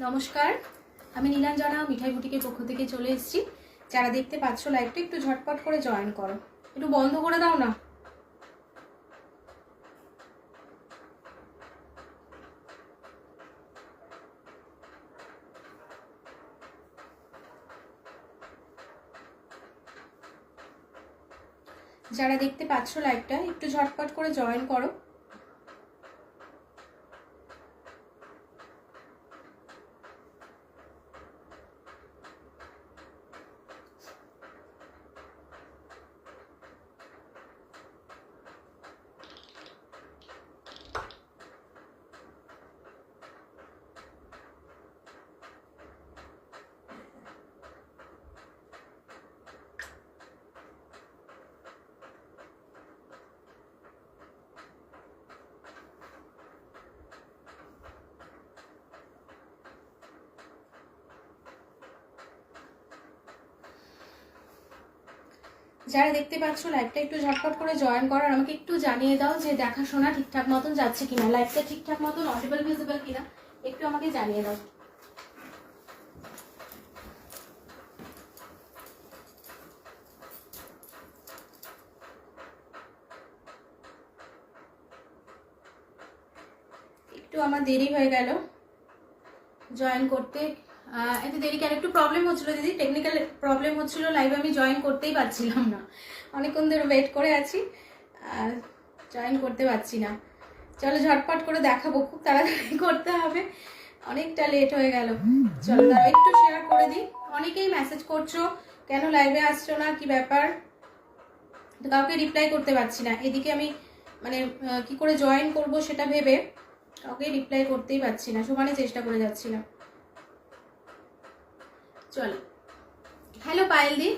নমস্কার, আমি নীলাঞ্জনা মিঠাই বুটিকের পক্ষ থেকে চলে এসেছি। যারা দেখতে পাচ্ছ লাইভটা একটু ঝটপট করে জয়েন করো, একটু বন্ধ করে দাও না। যারা দেখতে পাচ্ছ লাইভটা একটু ঝটপট করে জয়েন করো। যারা দেখতে পাচ্ছ লাইভটা একটু ঝটপট করে জয়েন করো আর আমাকে একটু জানিয়ে দাও যে দেখাশোনা ঠিকঠাক মতন যাচ্ছে কিনা, লাইভটা ঠিকঠাক মতন অডিবল ভিজিবল কিনা একটু আমাকে জানিয়ে দাও। একটু আমার দেরি হয়ে গেল জয়েন করতে, এত দেরি কেন? একটু প্রবলেম হচ্ছিল দিদি, টেকনিক্যাল প্রবলেম হচ্ছিল, লাইভে আমি জয়েন করতেই পারছিলাম না। অনেকক্ষণ ধরে ওয়েট করে আছি, জয়েন করতে পারছি না। চলো ঝটপট করে দেখাবো, খুব তাড়াতাড়ি করতে হবে, অনেকটা লেট হয়ে গেল। চলো দাঁড়াও একটু শেয়ার করে দিই। অনেকেই মেসেজ করছো কেন লাইভে আসছো না, কি ব্যাপার, তো কাউকে রিপ্লাই করতে পারছি না। এদিকে আমি মানে কি করে জয়েন করব সেটা ভেবে কাউকে রিপ্লাই করতেই পারছি না, সমানে চেষ্টা করে যাচ্ছিলাম। চলো, হ্যালো পায়েল দি,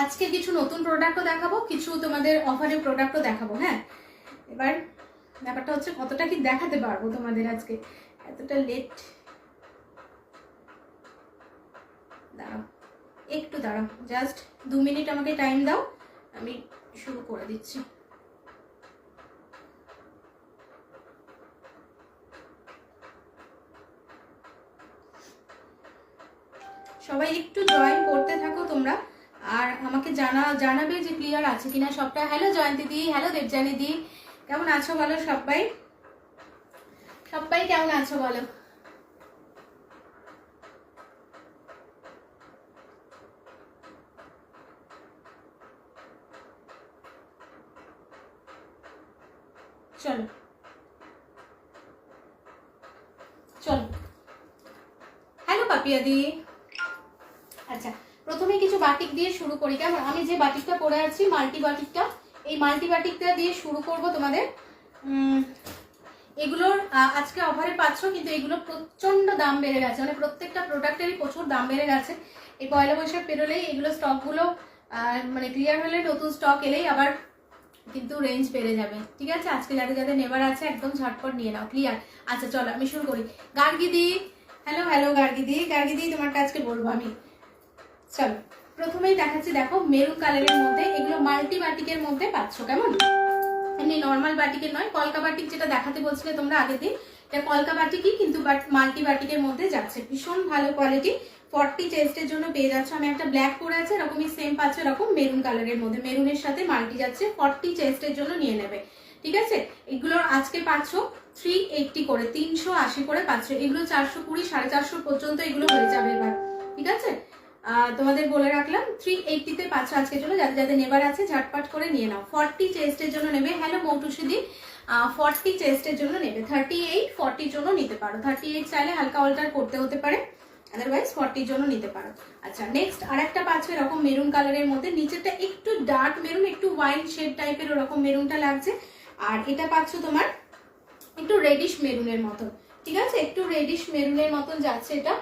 আজকে কিছু নতুন প্রোডাক্টও দেখাবো, কিছু তোমাদের অফারের প্রোডাক্টও দেখাবো। হ্যাঁ, এবার ব্যাপারটা হচ্ছে কতটা কি দেখাতে পারবো তোমাদের আজকে, এতটা লেট। দাঁড়াও একটু দাঁড়াও, জাস্ট 2 মিনিট আমাকে টাইম দাও, আমি শুরু করে দিচ্ছি। সবাই একটু জয়েন করতে থাকো তোমরা, আর আমাকে জানাবে যে ক্লিয়ার আছে কিনা সবটা। হ্যালো জয়ন্তী দি, হ্যালো দেবজানী দি, কেমন আছো বলো সবাই, সবাই কেমন আছো বলো। চলো চলো, হ্যালো পাপিয়া দি। আচ্ছা, প্রথমে কিছু বাটিক দিয়ে শুরু করি কেমন? আমি যে বাটিকটা পরে আছি মাল্টি বাটিকটা, এই মাল্টি বাটিকটা দিয়ে শুরু করব তোমাদের। এগুলোর আজকে অফারে পাচ্ছ, কিন্তু এগুলো প্রচন্ড দাম বেড়ে গেছে, মানে প্রত্যেকটা প্রোডাক্টেরই প্রচুর দাম বেড়ে গেছে। এই পয়লা বৈশাখ পেরোলেই এগুলো স্টকগুলো মানে ক্লিয়ার হলে, নতুন স্টক এলেই আবার কিন্তু রেঞ্জ বেড়ে যাবে। ঠিক আছে, আজকে যাদের যাদের নেবার আছে একদম ঝটপট নিয়ে নাও, ক্লিয়ার। আচ্ছা চলো আমি শুরু করি। গার্গিদি, হ্যালো হ্যালো গার্গিদি, গার্গিদি তোমারটা আজকে বলবো আমি। চলো প্রথমেই দেখাচ্ছি, দেখো মেরুন কালারের মধ্যে, এগুলো মাল্টি বাটিকের মধ্যে পাচ্ছ কেমন, এমনি নর্মাল বাটিকের নয়। কলকা বাটিক যেটা দেখাতে বলছিলে তোমরা আগের দিন, এটা কলকা বাটিকই, কিন্তু মাল্টি বাটিকের মধ্যে যাচ্ছে, ভীষণ ভালো কোয়ালিটি। 40 চেস্টের জন্য পেয়ে যাচ্ছ। আমি একটা ব্ল্যাক পরে আছে, এরকমই সেম পাচ্ছ এরকম মেরুন কালারের মধ্যে, মেরুনের সাথে মাল্টি যাচ্ছে, 40 চেস্টের জন্য নিয়ে নেবে। ঠিক আছে, এগুলোর আজকে পাচ্ছ 380 করে, 380 করে পাচ্ছ। এগুলো 420, 450 পর্যন্ত এগুলো হয়ে যাবে এবার। ঠিক আছে, তোমাদের বলে রাখলাম 380-তে পাচ্ছ আজকের জন্য। যাদের যাদের নেবার আছে ঝটপট করে নিয়ে নাও। 40 চেস্টের জন্য নেবে, হ্যালো মৌটুসিদি, 40 চেস্টের জন্য নেবে। 38, 40 জন্য নিতে পারো, 38 চাইলে হালকা অল্টার করতে হতে পারে, আদারওয়াইজ 40 জন্য নিতে পারো। আচ্ছা নেক্সট আরেকটা পাচ্ছ এরকম মেরুন কালারের মধ্যে, নিচেরটা একটু ডার্ক মেরুন, একটু ওয়াইন শেড টাইপের ওরকম মেরুনটা লাগছে, আর এটা পাচ্ছ তোমার একটু রেডিশ মেরুনের মতন। ঠিক আছে, একটু রেডিশ মেরুনের মতন যাচ্ছে এটা।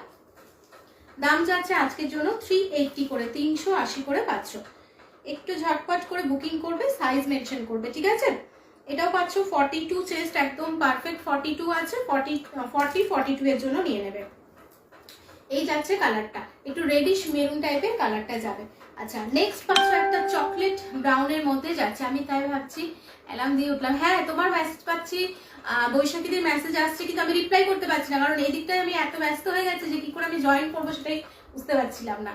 দাম যাচ্ছে আজকের জন্য 380 করে, 380 করে পাচ্ছ। একটু ঝটপট করে বুকিং করবে, সাইজ মেনশন করবে। ঠিক আছে, এটাও পাচ্ছ 42 চেস্ট, একদম পারফেক্ট 42 আছে, 40 42 এর জন্য নিয়ে নেবে। এই যাচ্ছে কালারটা, একটু রেডিশ মেরুন টাইপের কালারটা যাবে। আচ্ছা নেক্সট পাচ্ছ একটা চকলেট ব্রাউনের মধ্যে যাচ্ছে। আমি তাই ভাবছি অ্যালার্ম দিয়ে উঠলাম, হ্যাঁ তোমার মেসেজ পাচ্ছি, বৈশাখীদের মেসেজ আসছে, কিন্তু আমি রিপ্লাই করতে পারছি না, কারণ এই দিকটায় আমি এত ব্যস্ত হয়ে যাচ্ছি যে কি করে আমি জয়েন করবো সেটাই বুঝতে পারছিলাম না।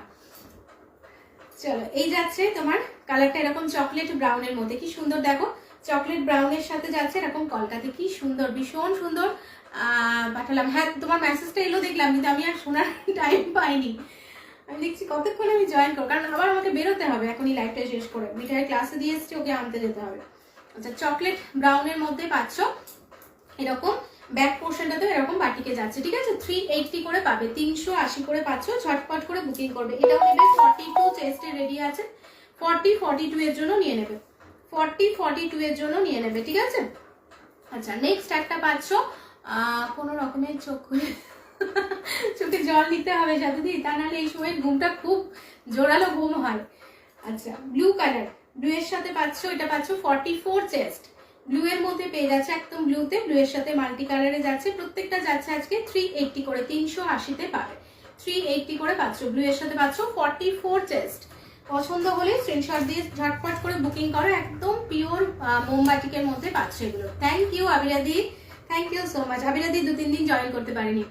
চলো এই যাচ্ছে তোমার কালারটা এরকম চকলেট ব্রাউনের মধ্যে, কি সুন্দর দেখো, চকলেট ব্রাউনের সাথে যাচ্ছে এরকম কলকাতে, কি সুন্দর, ভীষণ সুন্দর পাঠালাম। হ্যাঁ তোমার মেসেজটা এলো দেখলাম, কিন্তু আমি আর শোনার টাইম পাইনি। আমি দেখছি কতক্ষণ আমি জয়েন করবো, কারণ আবার আমাকে বেরোতে হবে এখনই লাইভটা শেষ করে, মিঠাই ক্লাসে দিয়ে এসছি, ওকে আনতে যেতে হবে। আচ্ছা চকলেট ব্রাউনের মধ্যে পাচ্ছ এরকম ব্যাক পোর্শনটাতে এরকম বাটিকে যাচ্ছে, ঠিক আছে। 380 করে পাবে, 380 করে পাচ্ছ, ঝটপট করে বুকিং করবে। এটাও নেবে 42 চেস্টে রেডি আছে, 42 এর জন্য নিয়ে নেবে, 42 এর জন্য নিয়ে নেবে, ঠিক আছে। আচ্ছা নেক্সট একটা পাচ্ছ কোনো রকমের চোখ খুলে চোখে জল নিতে হবে সাথে, তা নাহলে এই সময় ঘুমটা খুব জোরালো ঘুম হয়। আচ্ছা ব্লু কালার, ব্লু এর সাথে পাচ্ছ, এটা পাচ্ছ 44 চেস্ট, ব্লু এর মধ্যে পেয়ে যাচ্ছে, একদম ব্লুতে ব্লু এর সাথে মাল্টি কালারে যাচ্ছে, প্রত্যেকটা যাচ্ছে আজকে 380 করে, 380-তে পাবে, 380 করে পাচ্ছ, ব্লু এর সাথে পাচ্ছ 44 চেস্ট। পছন্দ হলে স্ক্রিনশট দিয়ে ঝটপট করে বুকিং করো, একদম পিওর মোমবাটিকের মধ্যে পাচ্ছ এগুলো। থ্যাংক ইউ আবিরাদি, থ্যাংক ইউ সো মাচ। আবিরাদি 2-3 দিন জয়েন করতে পারিনি,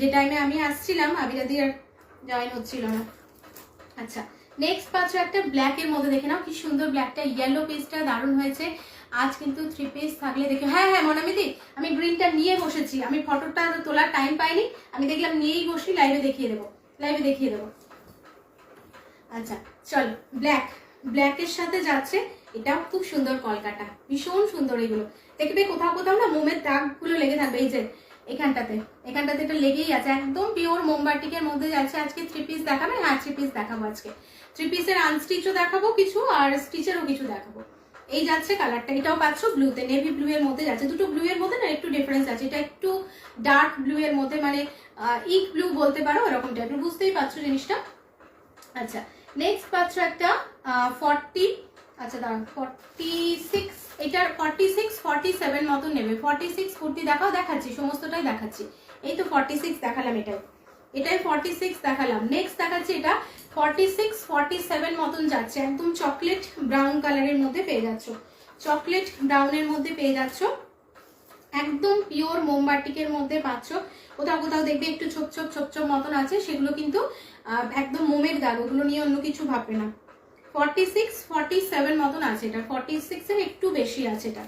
যে টাইমে আমি আসছিলাম আবিরাদি আর জয়েন হচ্ছিল না। আচ্ছা নেক্সট পাচ্ছ একটা ব্ল্যাক এর মধ্যে, দেখে নাও কি সুন্দর ব্ল্যাকটা, ইয়েলো পিসটা দারুণ হয়েছে। আজ কিন্তু 3 পিস থাকলে দেখে, হ্যাঁ হ্যাঁ মনামিদি আমি গ্রিনটা নিয়ে বসেছি, আমি ফটোটা তোলার টাইম পাইনি, আমি দেখলাম নিয়েই বসি, লাইভে দেখিয়ে দেবো, লাইভে দেখিয়ে দেবো। আচ্ছা চলো ব্ল্যাক, ব্ল্যাকের সাথে যাচ্ছে এটাও খুব সুন্দর কলকাটা, ভীষণ সুন্দর। এগুলো দেখবে কোথাও কোথাও না মোমের দাগগুলো লেগে থাকবে, এই যে এখানটাতে, এখানটাতে এটা লেগেই আছে, একদম পিওর মোমবাটিকের মধ্যে যাচ্ছে। আজকে 3 পিস দেখাবে, হ্যাঁ 3 পিস দেখাবো আজকে, 3 পিসের আনস্টিচও দেখাবো কিছু, আর স্টিচেরও কিছু দেখাবো। এই যাচ্ছে কালারটা, এটাও পাচ্ছ ব্লুতে, নেভি ব্লু এর মধ্যে যাচ্ছে, দুটো ব্লু এর মধ্যে না একটু ডিফারেন্স আছে, এটা একটু ডার্ক ব্লু এর মধ্যে, মানে ইঙ্ক ব্লু বলতে পারো, এরকম টাইপের, বুঝতেই পারছো জিনিসটা। আচ্ছা নেক্সট পাচ্ছ একটা 40, আচ্ছা দাঁড়ান 46, এটার 46 47 মতো নেবে, 46 কুর্তি দেখাও, দেখাচ্ছি সমস্তটাই দেখাচ্ছি, এই তো 46 দেখালাম, এটাই 46 দেখালাম। নেক্সট দেখাচ্ছি এটা 46 47 মতন যাচ্ছে, একদম চকলেট ব্রাউন কালারের মধ্যে পেয়ে যাচ্ছ, চকলেট ব্রাউনের মধ্যে পেয়ে যাচ্ছ, একদম পিওর মোমবাটিকের মধ্যে পাচ্ছ। কোথাও কোথাও দেখবে একটু ছোপ ছোপ ছোপ ছোপ মতন আছে, সেগুলো কিন্তু একদম মোমের দাগ, ওগুলো নিয়ে অন্য কিছু ভাববে না। 46 47 মতন আছে, এটা 46 এর একটু বেশি আছে, এটা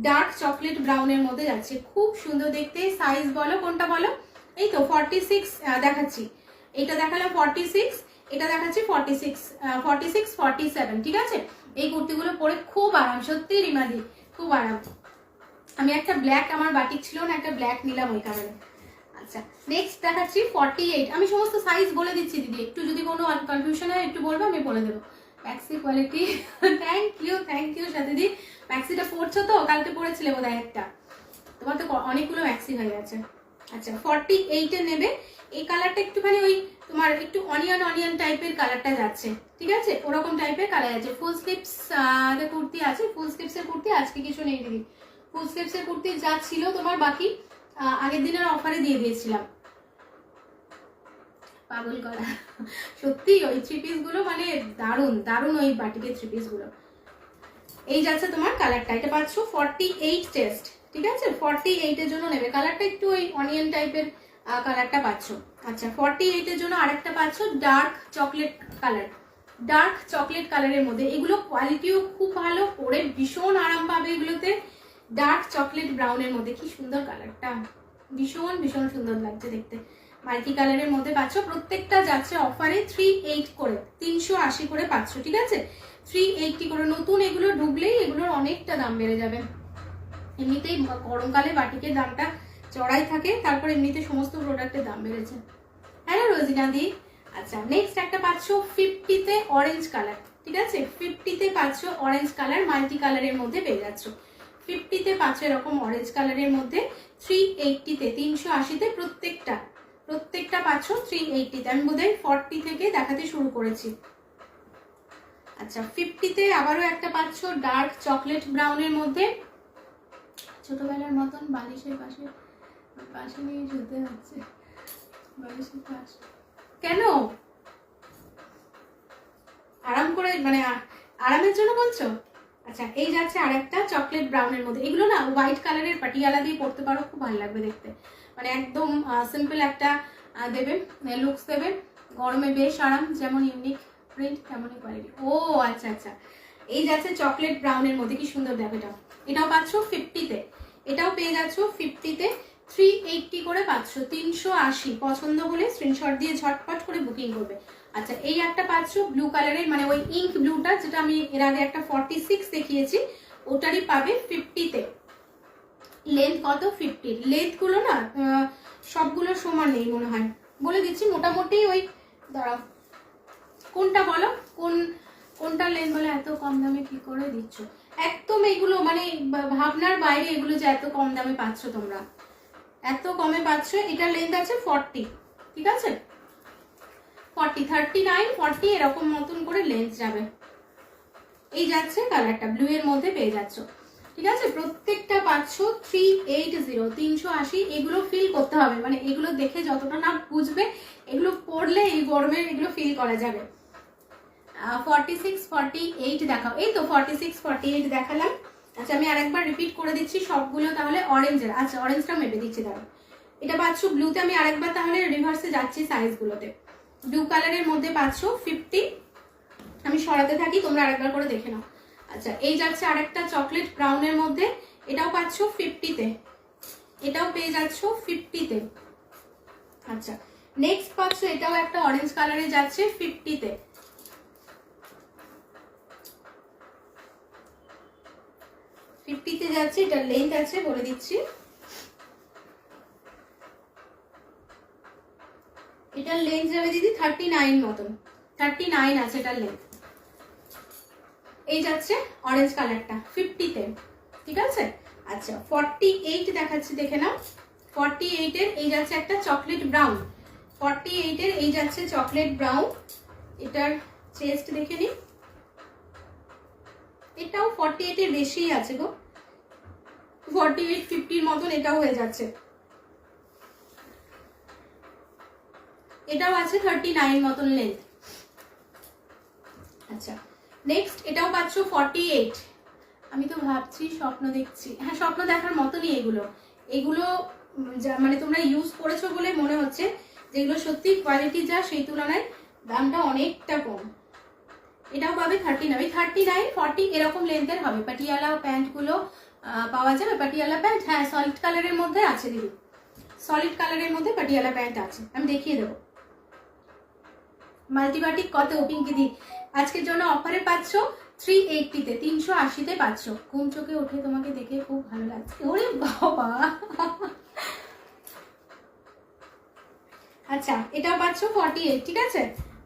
ডার্ক চকলেট ব্রাউনের মধ্যে যাচ্ছে, খুব সুন্দর দেখতে। সাইজ বলো কোনটা বলো, এই তো 46 দেখাচ্ছি, এটা দেখালাম 46, এটা দেখাচ্ছি 46 46 47, ঠিক আছে। এই কুর্তিগুলো পরে খুব আরাম, সত্যি রিমাদি খুব আরাম। আমি একটা ব্ল্যাক, আমার বাটিক ছিল না, একটা ব্ল্যাক নিলাম ওই কারণে। আচ্ছা নেক্সট দেখাচ্ছি 48, আমি সমস্ত সাইজ বলে দিচ্ছি দিদি, একটু যদি কোনো কনফিউশন হয় একটু বলবো, আমি বলে দেবো। ম্যাক্সি কোয়ালিটি, থ্যাংক ইউ সাথীদি, ম্যাক্সিটা পরছো তো, কালকে পরেছিলে বোধ হয় একটা, তোমার তো অনেকগুলো ম্যাক্সি হয়ে গেছে। আচ্ছা 48 এ নেবে, এই কালারটা একটুখানি ওই তোমার একটু অনিয়ন টাইপের কালারটা যাচ্ছে, ঠিক আছে, ওরকম টাইপের কালার আছে। ফুল স্লিপস কুর্তি আছে, ফুল স্লিপসের কুর্তি আজকে কিছু নেই দিদি, ফুল স্লিপসের কুর্তি যা ছিল তোমার বাকি আগের দিনের অফারে দিয়ে দিয়েছিলাম। পাগল করা সত্যি, ওই 3 পিস গুলো মানে দারুণ দারুণ, ওই বাটিকের 3 পিস গুলো। এই যাচ্ছে তোমার কালারটা, এটা পাচ্ছ 48 চেস্ট, ঠিক আছে, 48 এর জন্য নেবে, কালারটা একটু ওই অনিয়ন টাইপের কালারটা পাচ্ছ। আচ্ছা 48 এর জন্য আরেকটা পাচ্ছ dark chocolate colour, dark chocolate কালারের মধ্যে, এগুলো কোয়ালিটিও খুব ভালো, পরে ভীষণ আরাম পাবে এগুলোতে। ডার্ক চকলেট ব্রাউনের মধ্যে, কি সুন্দর কালারটা, ভীষণ ভীষণ সুন্দর লাগছে দেখতে, মাল্টি কালারের মধ্যে পাচ্ছ, প্রত্যেকটা যাচ্ছে অফারে 380 করে, 380 করে পাচ্ছ, ঠিক আছে, 380 করে। নতুন এগুলো ঢুকলেই এগুলোর অনেকটা দাম বেড়ে যাবে, এমনিতেই গরমকালে বাটিকের দামটা চড়াই থাকে, তারপর এমনিতে সমস্ত প্রোডাক্টের দাম বেড়েছে। হ্যালো রোজিনাদি। আচ্ছা নেক্সট একটা পাচ্ছ 50-তে অরেঞ্জ কালার, ঠিক আছে, 50-তে পাচ্ছ অরেঞ্জ কালার, মাল্টি কালারের মধ্যে পেয়ে যাচ্ছ, 50-তে পাচ্ছ এরকম অরেঞ্জ কালারের মধ্যে, 380-তে 380-তে প্রত্যেকটা পাচ্ছ 380-তে, আমি বোধহয় 40 থেকে দেখাতে শুরু করেছি। আচ্ছা 50-তে আবারও একটা পাচ্ছ ডার্ক চকলেট ব্রাউনের মধ্যে, ছোটবেলার মতন বালিশের পাশে নিয়ে শুতে হচ্ছে, বালিশের পাশে কেন আরাম করে মানে আরামের জন্য বলছো? আচ্ছা এই যাচ্ছে আরেকটা চকলেট ব্রাউনের মধ্যে, এগুলো না হোয়াইট কালারের পাটিয়ালা দিয়ে পরতে পারো, খুব ভালো লাগবে দেখতে, মানে একদম সিম্পল একটা দেবে, লুকস দেবে, গরমে বেশ আরাম, যেমন ইউনিক প্রিন্ট তেমনই কোয়ালিটি। ও আচ্ছা আচ্ছা, এই যাচ্ছে চকলেট ব্রাউনের মধ্যে, কি সুন্দর দেখো, এটাও পাচ্ছ 50-তে, এটাও পেয়ে যাচ্ছ 50-তে, 380 করে পাচ্ছ, 380। পছন্দ হলে স্ক্রিনশট দিয়ে ঝটপট করে বুকিং করবে। আচ্ছা এই একটা পাচ্ছ ব্লু কালারের, মানে ওই ইঙ্ক ব্লুটা যেটা আমি এর আগে একটা 46 দেখিয়েছি, ওটারই পাবে 50-তে। লেন্থ কত? 50। লেন্থ গুলো না সবগুলো সমান নেই মনে হয়, বলে দিচ্ছি মোটামুটি ওই, দাঁড়াও কোনটা বলো, কোনটা লেন্থ বলে, এত কম দামে কি করে দিচ্ছ একদম, এগুলো মানে ভাবনার বাইরে, এগুলো যে এত কম দামে পাচ্ছ তোমরা, এত কমে পাচ্ছ। এটা লেন্থ আছে 40, ঠিক আছে 40, 39, 40 এরকম মতন করে লেন্থ যাবে। এই যাচ্ছে কালারটা ব্লু এর মধ্যে পেয়ে যাচ্ছ, ঠিক আছে। প্রত্যেকটা পাচ্ছ 380, 380। এগুলো ফিল করতে হবে, মানে এগুলো দেখে যতটা না বুঝবে, এগুলো পরলে এই গরমে এগুলো ফিল করা যাবে। 46, 48 দেখাও, এই তো 46, 48 দেখালাম। আচ্ছা আমি আরেকবার রিপিট করে দিচ্ছি সবগুলো তাহলে। অরেঞ্জের, আচ্ছা অরেঞ্জটা মেপে দিচ্ছি দাঁড়াও, এটা পাচ্ছ ব্লুতে, আমি আরেকবার তাহলে রিভার্সে যাচ্ছি সাইজগুলোতে। ব্লু কালারের মধ্যে পাচ্ছ 50, আমি সরাতে থাকি, তোমরা আরেকবার করে দেখে নাও। আচ্ছা এই যাচ্ছে আরেকটা চকলেট ব্রাউনের মধ্যে, এটাও পাচ্ছ 50-তে, এটাও পেয়ে যাচ্ছ 50-তে। আচ্ছা নেক্সট পাচ্ছ এটাও একটা অরেঞ্জ কালারে যাচ্ছে 50-তে, 50-তে যাচ্ছে। এটার লেন্থ আছে বলে দিচ্ছি, এটার লেন্থ যাবে দিদি 39 মতন, 39 আছে এটার লেন্থ। এই যাচ্ছে অরেঞ্জ কালারটা 50-তে, ঠিক আছে। আচ্ছা 48 দেখাচ্ছি, দেখে নাও। 48 এর এই যাচ্ছে একটা চকলেট ব্রাউন, 48 এর এই যাচ্ছে চকলেট ব্রাউন, এটার চেস্ট দেখে নি, এটাও 48 এর বেশি আছে গো, 48, 50 মতন এটাও হয়ে যাচ্ছে। এটাও আছে 39 মতন লেন্থ। আচ্ছা নেক্সট এটাও পাচ্ছ 48। আমি তো ভাবছি স্বপ্ন দেখছি, হ্যাঁ স্বপ্ন দেখার মতনই এগুলো, এগুলো মানে তোমরা ইউজ করেছো বলে মনে হচ্ছে যেগুলো সত্যি কোয়ালিটি যা, সেই তুলনায় দামটা অনেকটা কম। এটাও পাবে 39, 39, 40 এরকম লেন্থের হবে। পাটিয়ালা প্যান্টগুলো পাওয়া যাবে, পাটিয়ালা প্যান্ট, হ্যাঁ সলিড কালারের মধ্যে আছে দিদি, সলিড কালারের মধ্যে পাটিয়ালা প্যান্ট আছে, আমি দেখিয়ে দেবো। মাল্টিবাটিক কত পিঙ্কি দি? আজকের জন্য অফারে পাচ্ছ 380-তে, 380-তে পাচ্ছ। ঘুম চোখে উঠে তোমাকে দেখে খুব ভালো লাগছে, ওরে বাবা। আচ্ছা এটাও পাচ্ছ 48, ঠিক আছে।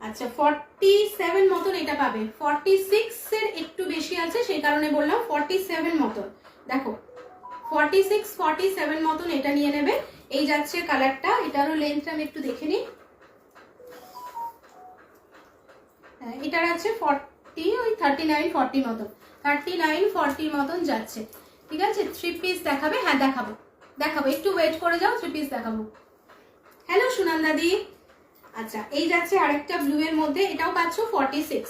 আচ্ছা 47 মতন এটা পাবে, 46 এর একটু বেশি আছে সেই কারণে বললাম 47 মতন। দেখো 46, 47 মতন এটা নিয়ে নেবে। এই যাচ্ছে কালারটা, এটারও লেন্থটা আমি একটু দেখে নিই, এটার আছে 40, ওই 39, 40 মতন, 39, 40 মতন যাচ্ছে, ঠিক আছে। 3 পিস দেখাবে? হ্যাঁ দেখাবো, একটু ওয়েট করে যাও, 3 পিস দেখাবো। হ্যালো সুনন্দা দি। আচ্ছা এই যাচ্ছে আরেকটা ব্লু এর মধ্যে, এটাও পাচ্ছ 46,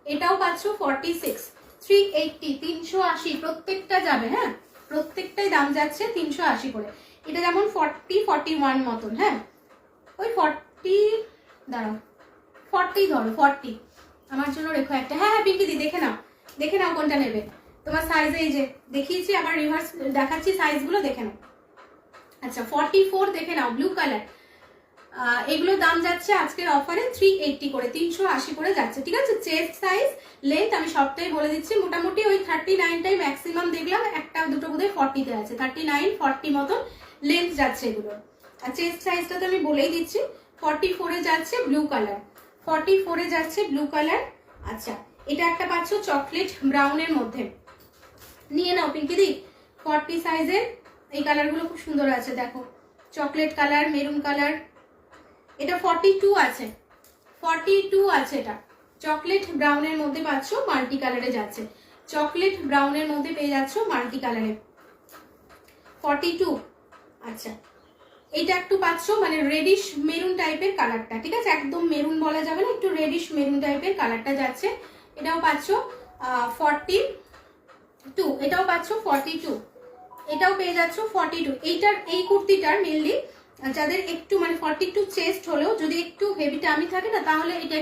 এটাও পাচ্ছ 46, 380, 380 প্রত্যেকটা যাবে, হ্যাঁ প্রত্যেকটাই দাম যাচ্ছে 380 করে। এটা যেমন 40, 41 মতন, হ্যাঁ ওই 40, দাঁড়াও 40 ধরো, 40 আমার জন্য রেখো একটা। হ্যাঁ হ্যাঁ পিঙ্কি দি দেখে নাও, দেখে নাও কোনটা নেবে তোমার সাইজে, এই যে দেখিয়েছি, আবার রিভার্স দেখাচ্ছি সাইজগুলো দেখে নাও। আচ্ছা 44 দেখে নাও, ব্লু কালার, এগুলো দাম যাচ্ছে আজকের অফারে 380 করে, 380 করে যাচ্ছে, ঠিক আছে। চেস্ট সাইজ লেন্থ আমি সবটাই বলে দিচ্ছি, মোটামুটি ওই 39টাই ম্যাক্সিমাম দেখলাম, একটা দুটো বোধহয় 40-তে আছে, 39, 40 মতন লেন্থ যাচ্ছে এগুলো। আর চেস্ট সাইজটা তো আমি বলেই দিচ্ছি, 44-এ যাচ্ছে ব্লু কালার, 44-এ যাচ্ছে ব্লু কালার। আচ্ছা এটা একটা পাচ্ছ চকলেট ব্রাউনের মধ্যে, নিয়ে নাও পিঙ্কি দি, 40 সাইজের। এই কালারগুলো খুব সুন্দর আছে, দেখো চকলেট কালার, মেরুন কালার, এটা 42 আছে, 42 আছে, এটা চকলেট ব্রাউনের মধ্যে পাচ্ছ, মাল্টি কালারে যাচ্ছে, চকলেট ব্রাউনের মধ্যে পেয়ে যাচ্ছ মাল্টি কালারে, 42। আচ্ছা এইটা একটু পাচ্ছ মানে রেডিশ মেরুন টাইপের কালারটা, ঠিক আছে, একদম মেরুন বলা যাবে না, একটু রেডিশ মেরুন টাইপের কালারটা যাচ্ছে। এটাও পাচ্ছ 42, এটাও পাচ্ছ 42, এটাও পেয়ে যাচ্ছ 42। এইটার এই কুর্তিটার মেনলি যাদের একটু মানে 42 চেস্ট হলেও যদি একটু হেভি টামি থাকে না, তাহলে এটা